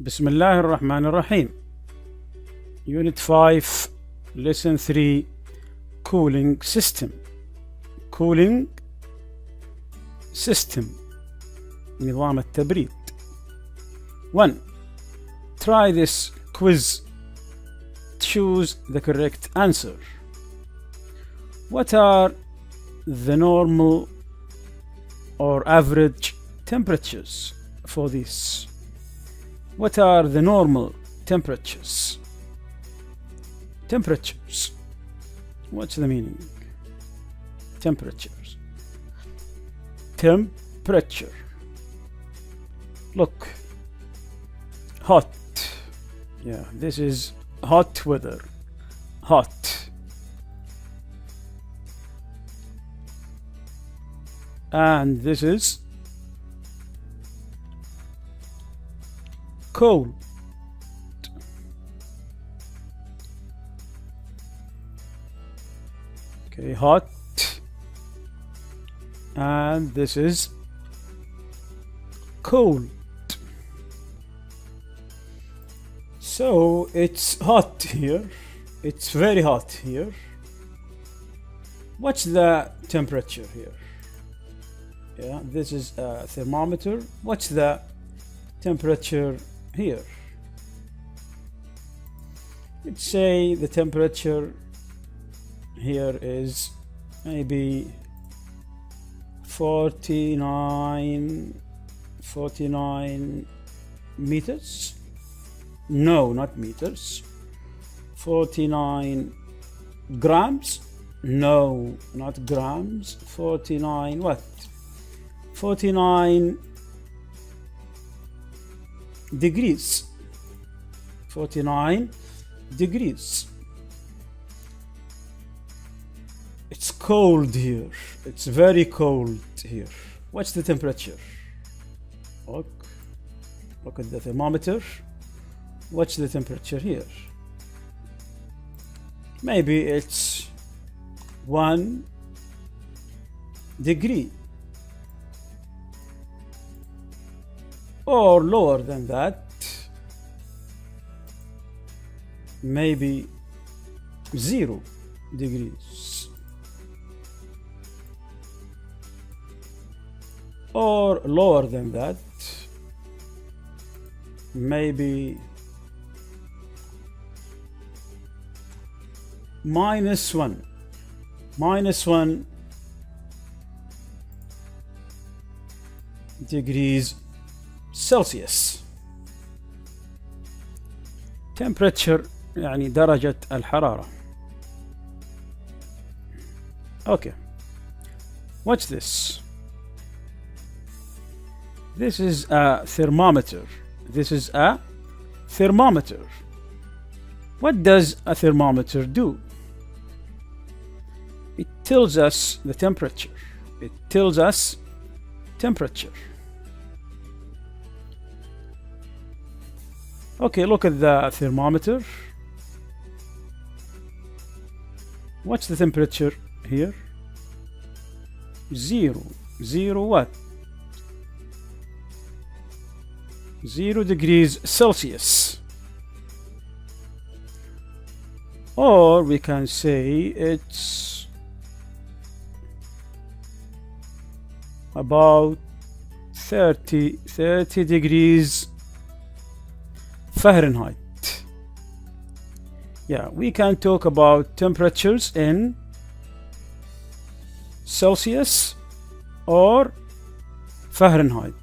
بسم الله الرحمن الرحيم. Unit 5 lesson 3 cooling system. Cooling system نظام التبريد. 1. Try this quiz. Choose the correct answer. What are the normal or average temperatures for this? What are the normal temperatures? Temperatures. What's the meaning? Temperatures. Temperature. Look. Hot. Yeah, this is hot weather. Hot. And this is cold. Okay, hot. And this is cold. So it's hot here. It's very hot here. What's the temperature here? Yeah, this is a thermometer. What's the temperature here? Let's say the temperature here is maybe 49 meters. No, not meters. 49 grams. No, not grams. 49 what? 49 degrees. 49 degrees. It's cold here. It's very cold here. What's the temperature? Look at the thermometer. What's the temperature here? Maybe it's 1 degree. Or lower than that. Maybe 0 degrees. Or lower than that. Maybe -1 degrees Celsius. Temperature يعني درجة الحرارة. Okay. What's this? This is a thermometer. This is a thermometer. What does a thermometer do? It tells us the temperature. It tells us temperature. Okay, look at the thermometer. What's the temperature here? 0. 0 what? 0 degrees Celsius. Or we can say it's about 30 degrees Fahrenheit. Yeah, we can talk about temperatures in Celsius or Fahrenheit.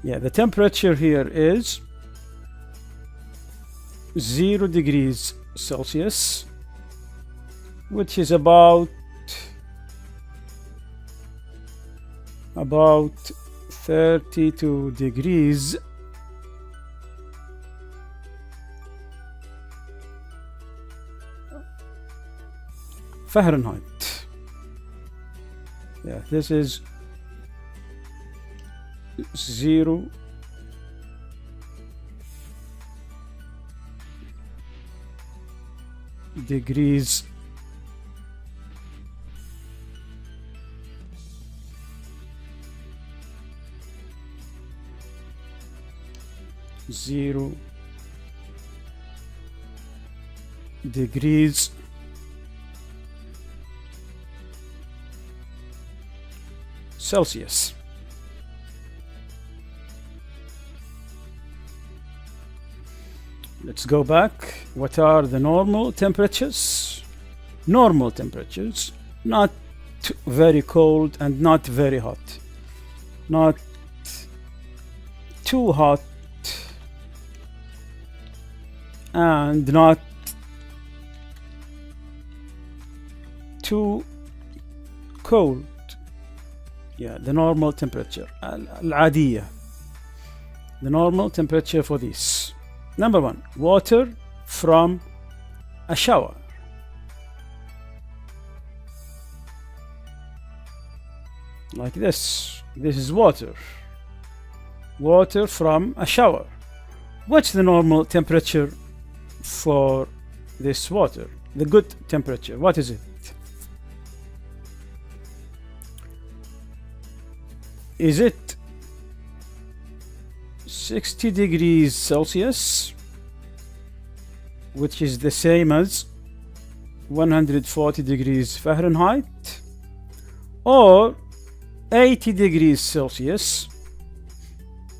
Yeah, the temperature here is 0 degrees Celsius, which is about 32 degrees Fahrenheit. Yeah, this is 0 degrees 0 degrees Celsius. Let's go back. What are the normal temperatures? Normal temperatures, not very cold and not very hot, not too hot and not too cold. Yeah, the normal temperature, العادية, the normal temperature for this. Number 1, water from a shower. Like this. This is water. Water from a shower. What's the normal temperature for this water? The good temperature, what is it? Is it 60 degrees Celsius, which is the same as 140 degrees Fahrenheit, or 80 degrees Celsius,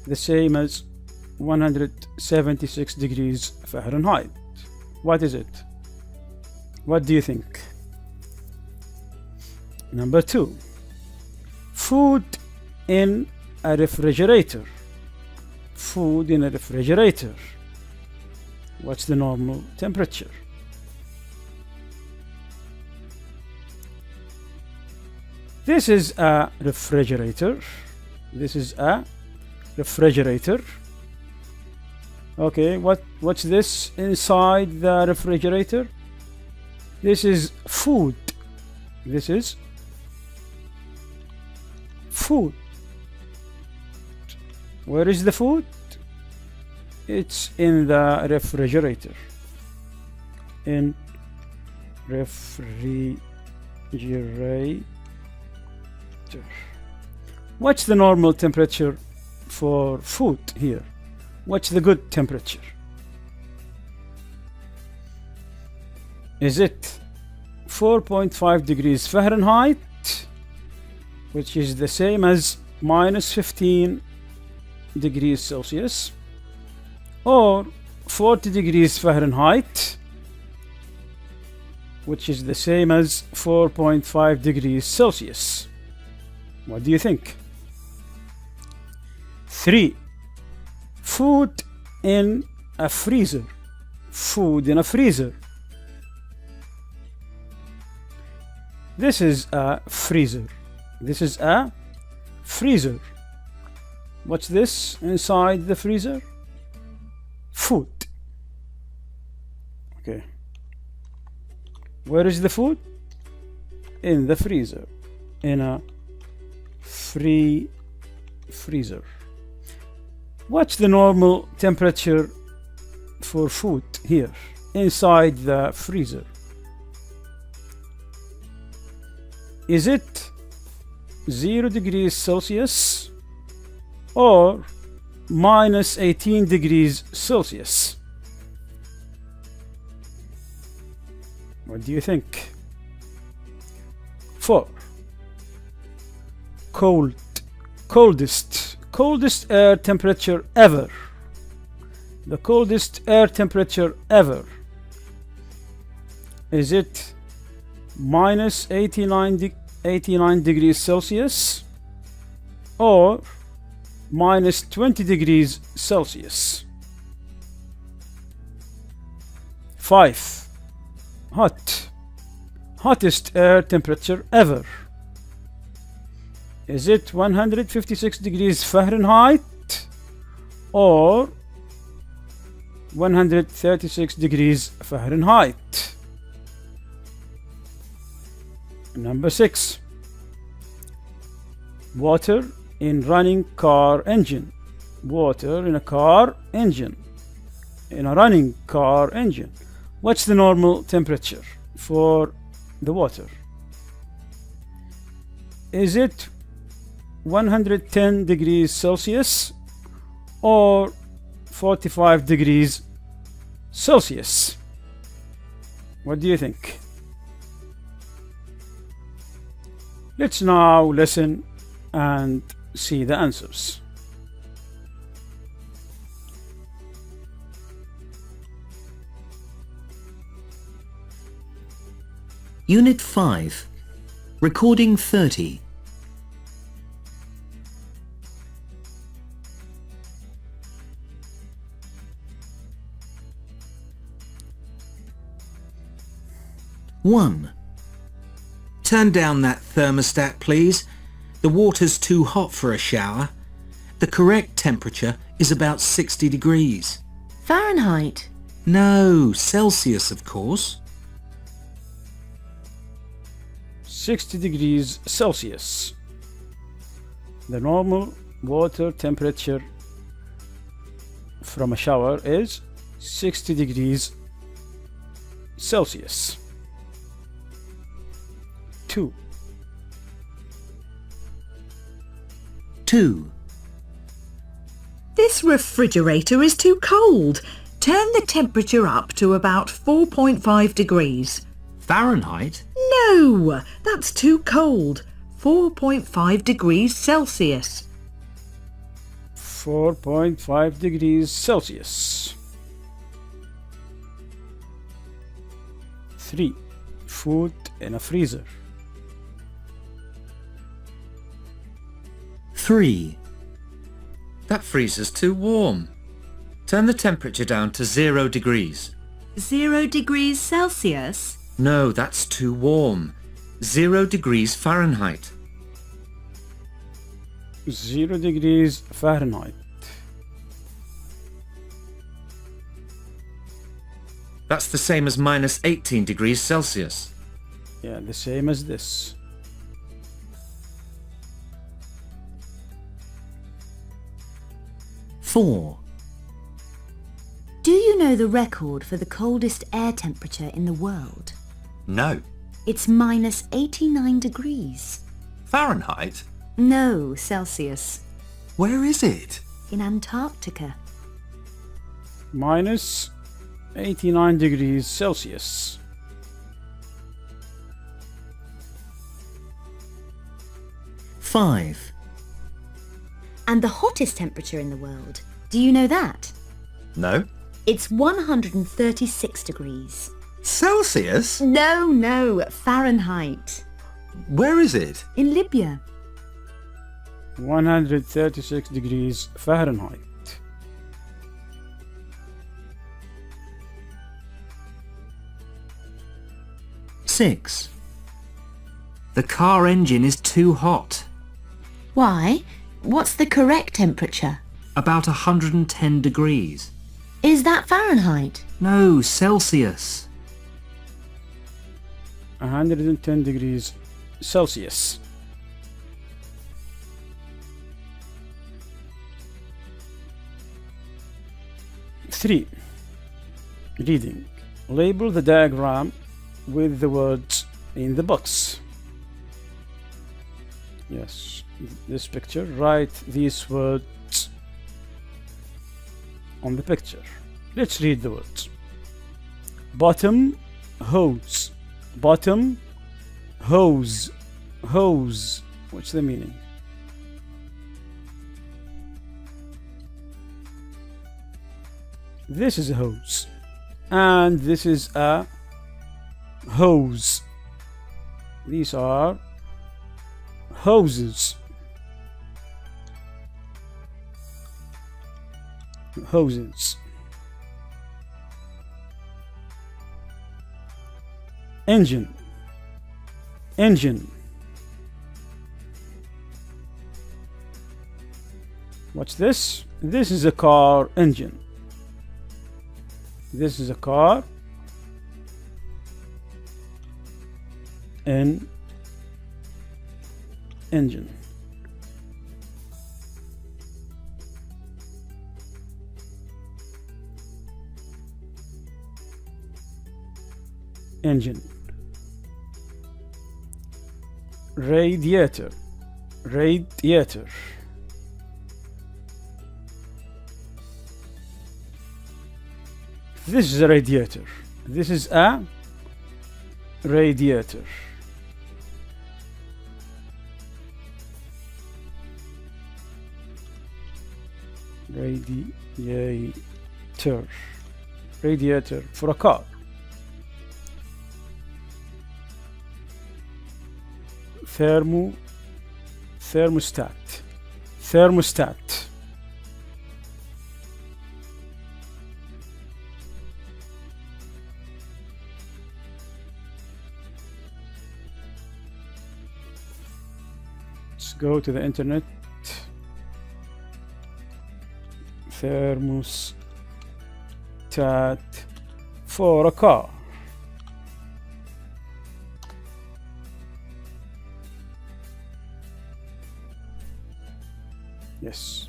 the same as 176 degrees Fahrenheit? What is it? What do you think? Number 2, food in a refrigerator. Food in a refrigerator. What's the normal temperature? This is a refrigerator. This is a refrigerator. Okay, what's this inside the refrigerator? This is food. This is food. Where is the food? It's in the refrigerator. In refrigerator. What's the normal temperature for food here? What's the good temperature? Is it 4.5 degrees Fahrenheit, which is the same as minus 15 degrees Celsius, or 40 degrees Fahrenheit, which is the same as 4.5 degrees Celsius? What do you think? 3, food in a freezer. Food in a freezer. This is a freezer. This is a freezer. What's this inside the freezer? Food. Okay. Where is the food? In the freezer. In a freezer. What's the normal temperature for food here inside the freezer? Is it 0 degrees Celsius or minus 18 degrees Celsius? What do you think? 4, coldest air temperature ever. The coldest air temperature ever. Is it minus 89 degrees Celsius or minus 20 degrees Celsius? 5, hottest air temperature ever. Is it 156 degrees Fahrenheit or 136 degrees Fahrenheit? Number 6, water in running car engine. Water in a car engine. In a running car engine. What's the normal temperature for the water? Is it 110 degrees Celsius or 45 degrees Celsius. What do you think? Let's now listen and see the answers. Unit 5, Recording 30. One. Turn down that thermostat, please. The water's too hot for a shower. The correct temperature is about 60 degrees. Fahrenheit. No, Celsius, of course. 60 degrees Celsius. The normal water temperature from a shower is 60 degrees Celsius. 2. 2. This refrigerator is too cold. Turn the temperature up to about 4.5 degrees. Fahrenheit? No, that's too cold. 4.5 degrees Celsius. 4.5 degrees Celsius. 3. Food in a freezer. 3. That freezer's too warm. Turn the temperature down to 0 degrees. 0 degrees Celsius? No, that's too warm. 0 degrees Fahrenheit. 0 degrees Fahrenheit. That's the same as minus 18 degrees Celsius. Yeah, the same as this. 4. Do you know the record for the coldest air temperature in the world? No. It's minus 89 degrees. Fahrenheit? No, Celsius. Where is it? In Antarctica. Minus 89 degrees Celsius. 5. And the hottest temperature in the world. Do you know that? No. It's 136 degrees. Celsius? No, Fahrenheit. Where is it? In Libya. 136 degrees Fahrenheit. 6. The car engine is too hot. Why? What's the correct temperature? About 110 degrees. Is that Fahrenheit? No, Celsius. 110 degrees Celsius. 3. Reading. Label the diagram with the words in the box. Yes, this picture. Write these words on the picture. Let's read the words. Bottom hose. Bottom hose. Hose. What's the meaning? This is a hose, and this is a hose. These are hoses. Hoses. Engine. Engine. What's this? This is a car engine. This is a car and engine. Engine. Radiator. Radiator. This is a radiator. This is a radiator. Radiator. Radiator for a car. Thermostat. Thermostat. Let's go to the internet. Thermostat for a car. Yes,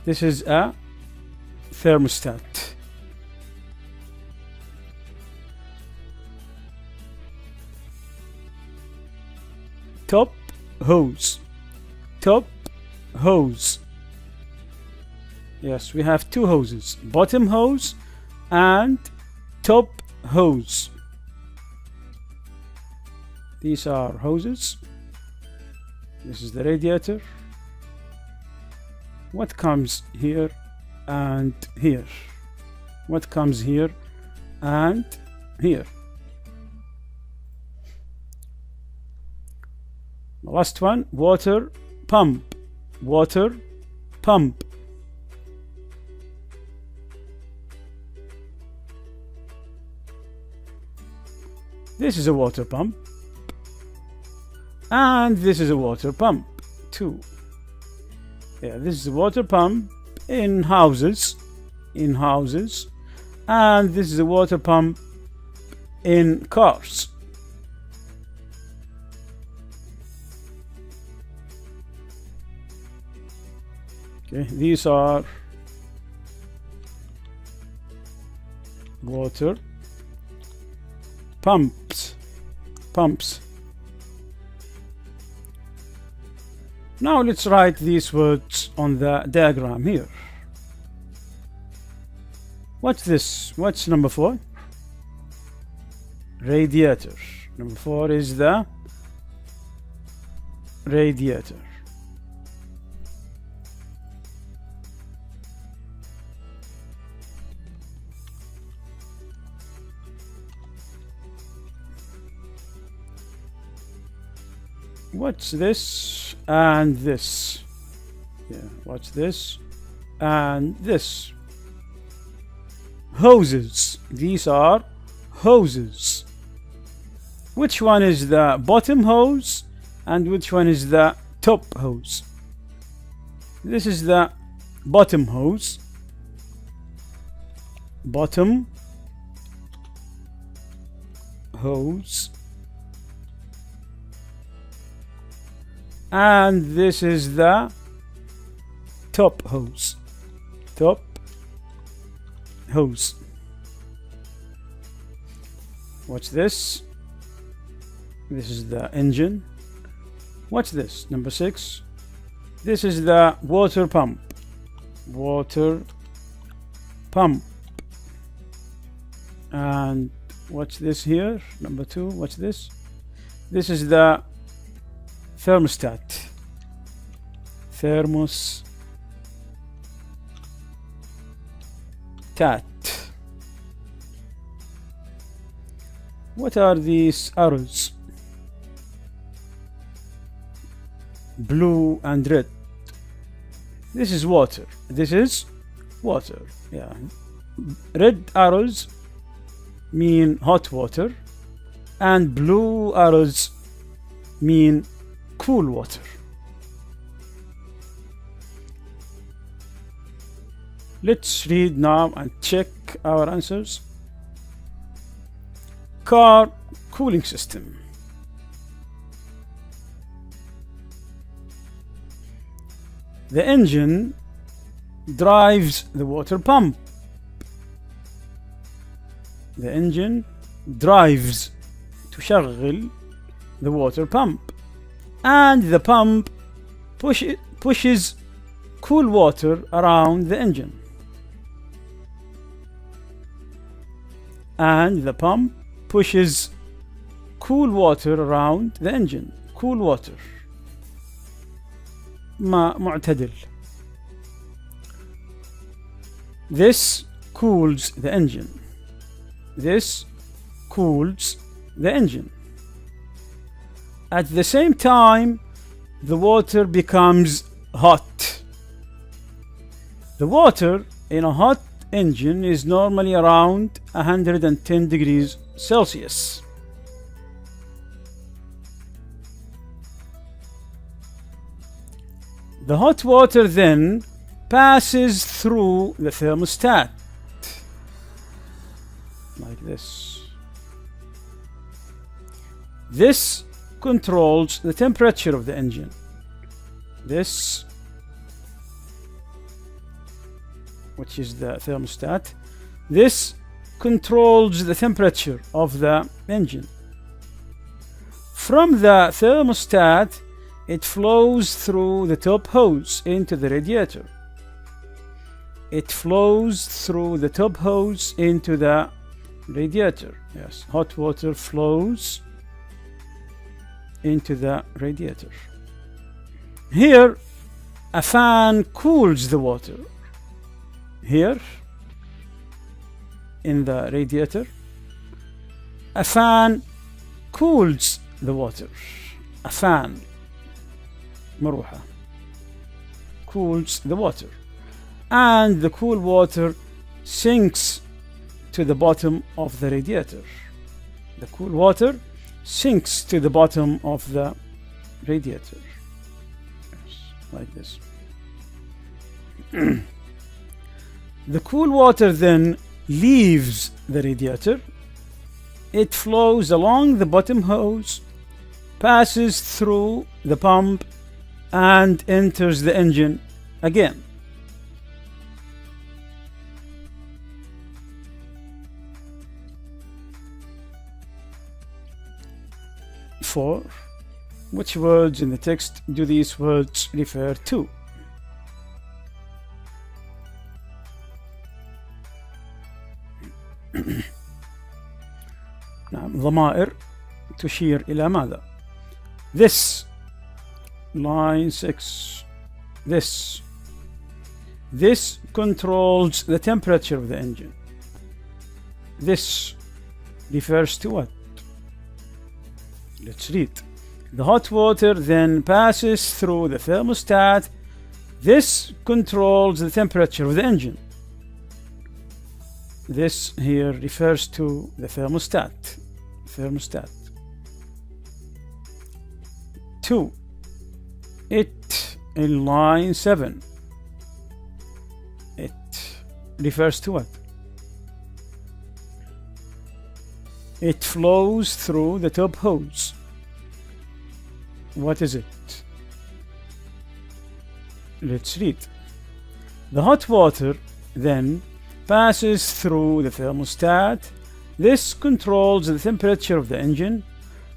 this is a thermostat. Top hose. Top hose. Yes, we have two hoses, bottom hose and top hose. These are hoses. This is the radiator. What comes here and here? What comes here and here? The last one, water pump. Water pump. This is a water pump. And this is a water pump too. Yeah, this is a water pump in houses. In houses. And this is a water pump in cars. Okay, these are water pumps. Now let's write these words on the diagram here. What's this? What's number 4? Radiator. Number 4 is the radiator. What's this and this? Yeah, what's this and this? Hoses. These are hoses. Which one is the bottom hose and which one is the top hose? This is the bottom hose. Bottom hose. And this is the top hose. Top hose. What's this? This is the engine. What's this? Number 6. This is the water pump. Water pump. And what's this here? Number 2. What's this? This is the thermostat. Thermostat. What are these arrows? Blue and red. This is water. This is water. Yeah. Red arrows mean hot water and blue arrows mean cool water. Let's read now and check our answers. Car cooling system. The engine drives the water pump. The engine drives تشغل the water pump. And the pump pushes cool water around the engine. and the pump pushes cool water around the engine. Cool water. ماء معتدل. This cools the engine. This cools the engine. At the same time, the water becomes hot. The water in a hot engine is normally around 110 degrees Celsius. The hot water then passes through the thermostat like this. This controls the temperature of the engine. This, which is the thermostat, this controls the temperature of the engine. From the thermostat, it flows through the top hose into the radiator. It flows through the top hose into the radiator. Yes, hot water flows into the radiator. Here, a fan cools the water. Here, in the radiator, a fan cools the water. A fan, مروحة, cools the water, and the cool water sinks to the bottom of the radiator. The cool water sinks to the bottom of the radiator. Yes, like this. The cool water then leaves the radiator. It flows along the bottom hose, passes through the pump, and enters the engine again. Four. Which words in the text do these words refer to? نعم، ضمائر تشير إلى ماذا؟ This, line 6. This controls the temperature of the engine. This refers to what? Let's read. The hot water then passes through the thermostat. This controls the temperature of the engine. This here refers to the thermostat. Thermostat. 2. It, in line 7. It refers to what? It flows through the top hose. What is it? Let's read. The hot water then passes through the thermostat. This controls the temperature of the engine.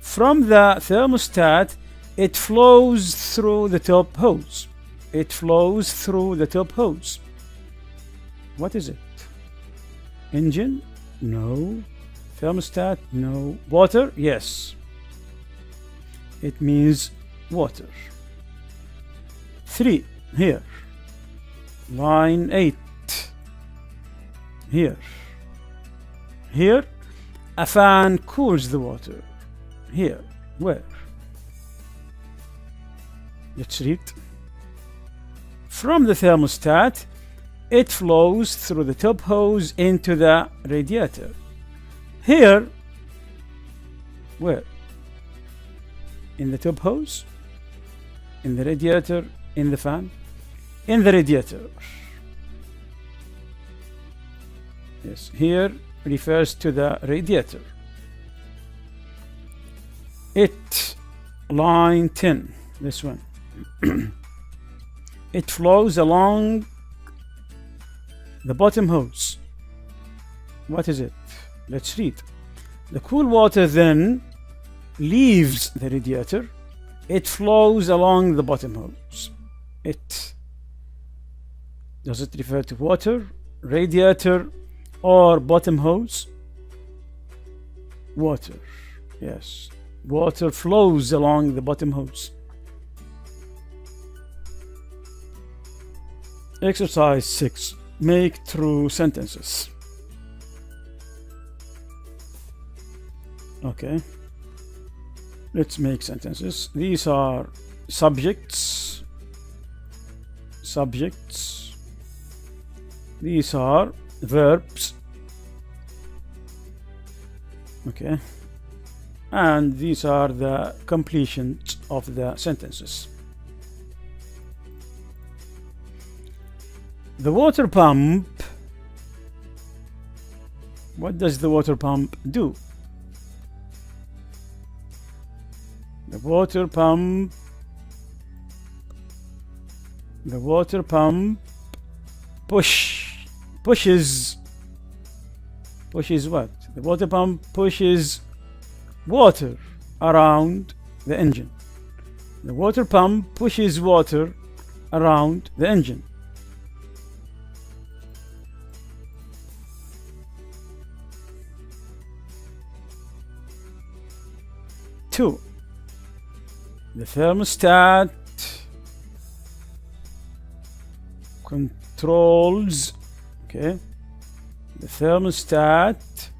From the thermostat, it flows through the top hose. It flows through the top hose. What is it? Engine? No. Thermostat? No. Water? Yes. It means water. 3. Here. Line 8. Here. Here, a fan cools the water. Here. Where? Let's read. From the thermostat, it flows through the top hose into the radiator. Here, where? In the top hose? In the radiator? In the fan? In the radiator. Yes, here refers to the radiator. It, line 10, this one. It flows along the bottom hose. What is it? Let's read. The cool water then leaves the radiator. It flows along the bottom hose. It, does it refer to water, radiator, or bottom hose? water. Yes, water flows along the bottom hose. Exercise 6. Make true sentences. Okay, let's make sentences. These are subjects. These are verbs. Okay, and these are the completions of the sentences. The water pump. What does the water pump do? The water pump pushes what? The water pump pushes water around the engine. The water pump pushes water around the engine. Two, the thermostat controls, okay, the thermostat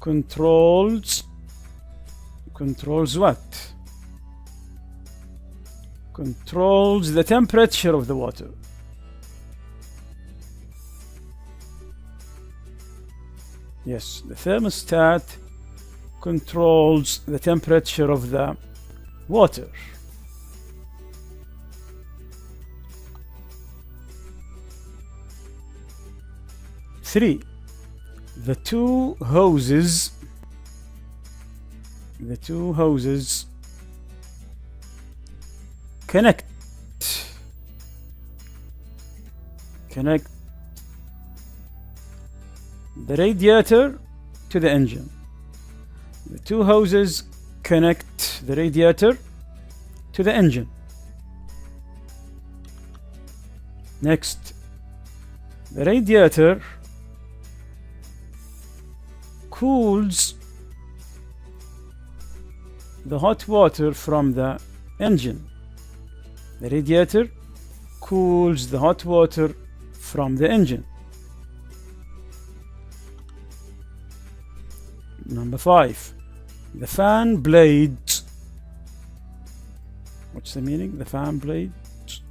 controls what? Controls the temperature of the water. Yes, the thermostat controls the temperature of the water. Three, the two hoses connect the radiator to the engine. The two hoses connect the radiator to the engine. Next, the radiator cools the hot water from the engine. The radiator cools the hot water from the engine. Number 5, the fan blades. What's the meaning? The fan blades.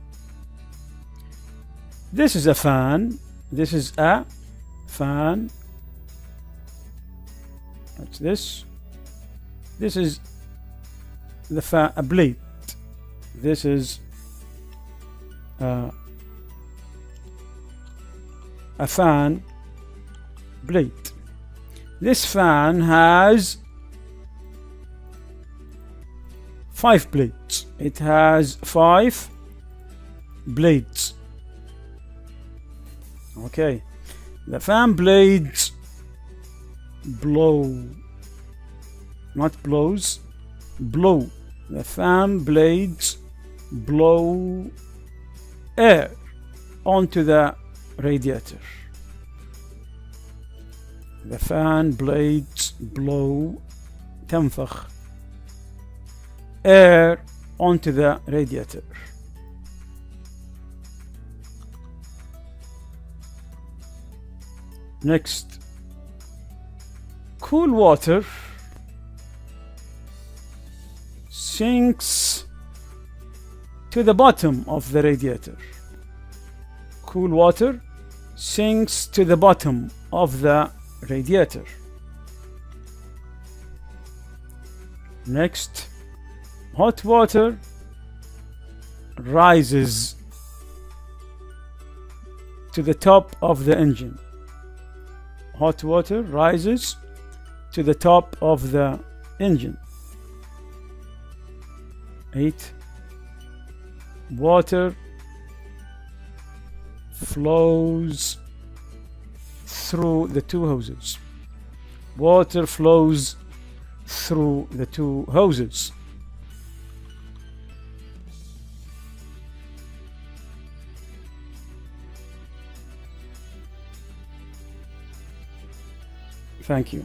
This is a fan. This is a fan. What's this? This is the fan, a blade. This is a fan blade. This fan has 5 blades. It has 5 blades. Okay, the fan blades blow, not blows, blow. The fan blades blow air onto the radiator. The fan blades blow, تنفخ air onto the radiator. Next, cool water sinks to the bottom of the radiator. Cool water sinks to the bottom of the radiator. Next, hot water rises to the top of the engine. Hot water rises to the top of the engine. 8, water flows through the two hoses. Water flows through the two hoses. Thank you.